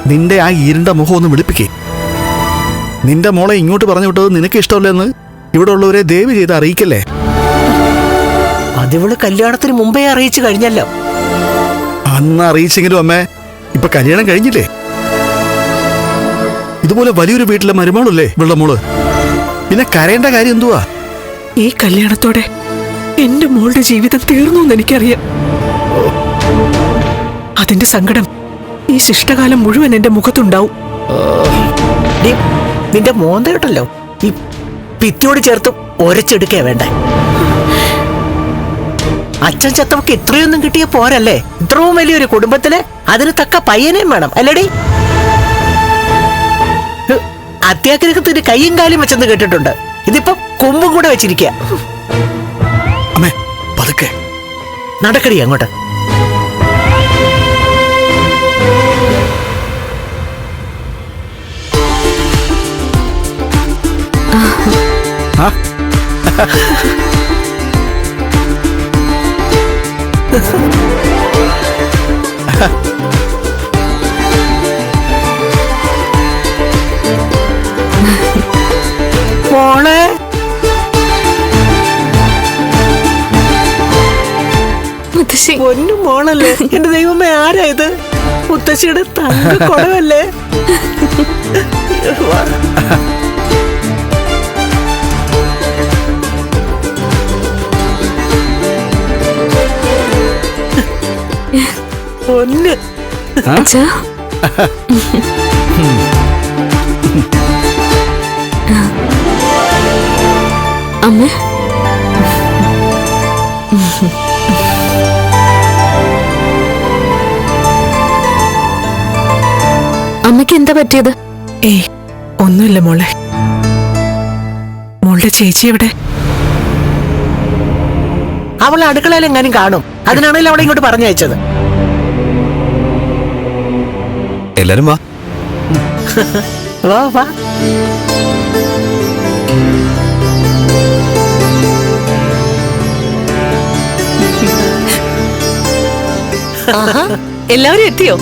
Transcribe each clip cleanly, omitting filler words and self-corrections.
നിന്റെ ആ ഇരുണ്ട മുഖം ഒന്ന് വിളിപ്പിക്കേ. നിന്റെ മോളെ ഇങ്ങോട്ട് പറഞ്ഞു വിട്ടത് നിനക്ക് ഇഷ്ടമല്ലെന്ന് ഇവിടെ ഉള്ളവരെ ദയവ് ചെയ്ത് അറിയിക്കല്ലേ. അതിവള് കല്യാണത്തിന് മുമ്പേ അറിയിച്ചു കഴിഞ്ഞല്ലോ. അന്ന് അറിയിച്ചെങ്കിലും അമ്മേ, ഇപ്പൊ കല്യാണം കഴിഞ്ഞില്ലേ? ഇതുപോലെ വലിയൊരു വീട്ടിലെ മരുമോളല്ലേ വെള്ളമോള്. പിന്നെ കരയേണ്ട കാര്യം എന്തുവാ? ഈ കല്യാണത്തോടെ എന്റെ മോളുടെ ജീവിതം തീർന്നു എന്ന് എനിക്കറിയാം. അതിന്റെ സങ്കടം ഈ ശിഷ്ടകാലം മുഴുവൻ എന്റെ മുഖത്തുണ്ടാവും. നിന്റെ മോന്ത കേട്ടല്ലോ, ഈ ഭിത്തിയോട് ചേർത്ത് ഒരച്ചെടുക്കേ വേണ്ടേ. അച്ഛൻ ചത്തവക്ക് ഇത്രയൊന്നും കിട്ടിയ പോരല്ലേ. ഇത്രയും വലിയൊരു കുടുംബത്തില് അതിന് തക്ക പയ്യനെയും വേണം അല്ലേടി. അത്യാഗ്രഹത്തിന് കയ്യും കാലും വെച്ചെന്ന് കേട്ടിട്ടുണ്ട്. ഇതിപ്പോ കൊമ്പും കൂടെ വെച്ചിരിക്കുക. അമ്മേ പതുക്കെ നടക്കടി അങ്ങോട്ട്. മോളെ പൊന്നു മോളല്ലേ. എന്റെ ദൈവമേ, ആരാ ഇത്? മുത്തശ്ശിയുടെ തങ്ക കുടവല്ലേ? പൊന്ന് അമ്മ. അമ്മയ്ക്ക് എന്താ പറ്റിയത്? ഏയ് ഒന്നുമില്ല മോളെ. മോളുടെ ചേച്ചി എവിടെ? അവൾ അടുക്കളയിൽ എങ്ങാനും കാണും. അതിനാണല്ലോ അവളെ ഇങ്ങോട്ട് പറഞ്ഞയച്ചത്. എല്ലാരും വാ. വാ വാ. എല്ലാവരും എത്തിയോ?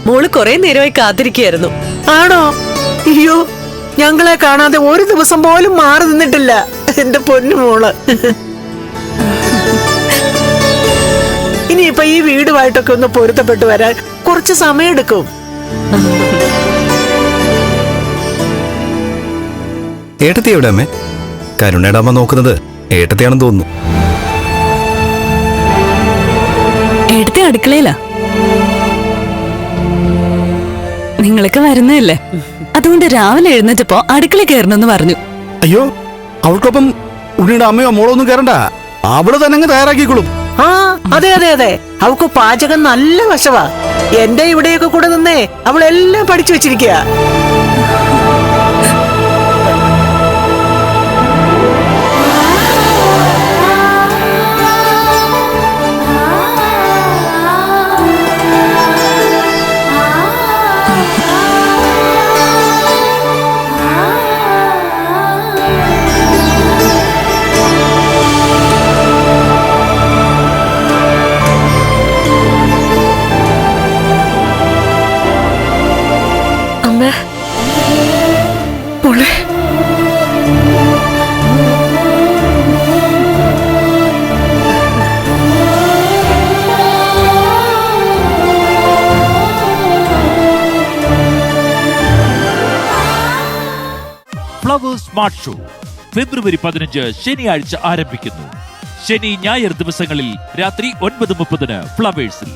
മോള് കുറെ നേരമായി കാത്തിരിക്കുകയായിരുന്നു. ആണോ? അയ്യോ, ഞങ്ങളെ കാണാതെ ഒരു ദിവസം പോലും മാറി നിന്നിട്ടില്ല എന്റെ പൊന്നു മോള്. ഇനിയിപ്പൊ ഈ വീടുമായിട്ടൊക്കെ ഒന്ന് പൊരുത്തപ്പെട്ടു വരാൻ കുറച്ച് സമയം എടുക്കും. ഏട്ടത്തി എവിടെ അമ്മേ? കരുണയുടെ അമ്മ നോക്കുന്നത് ഏട്ടത്തിയാണെന്ന് തോന്നുന്നു. ഏട്ടത്തി അടുക്കളയിലാ. നിങ്ങളൊക്കെ വരുന്നതല്ലേ, അതുകൊണ്ട് രാവിലെ എഴുന്നേറ്റപ്പോ അടുക്കള കയറണമെന്ന് പറഞ്ഞു. അയ്യോ, അവൾക്കൊപ്പം ഉണ്ണിയുടെ അമ്മയോ മോളോ ഒന്നും കയറണ്ട. അവള് തന്നെ അങ്ങ് തയ്യാറാക്കിക്കോളും. ആ അതെ അതെ അതെ, അവൾക്ക് പാചകം നല്ല വശവാ. എന്റെ ഇവിടെയൊക്കെ കൂടെ നിന്നേ അവളെല്ലാം പഠിച്ചു വെച്ചിരിക്കുക. മോളെ, ഫ്ലവേഴ്സ് സ്മാർട്ട് ഷോ ഫെബ്രുവരി 15 ശനിയാഴ്ച ആരംഭിക്കുന്നു. ശനി ഞായർ ദിവസങ്ങളിൽ രാത്രി 9:30 ഫ്ലവേഴ്സിൽ.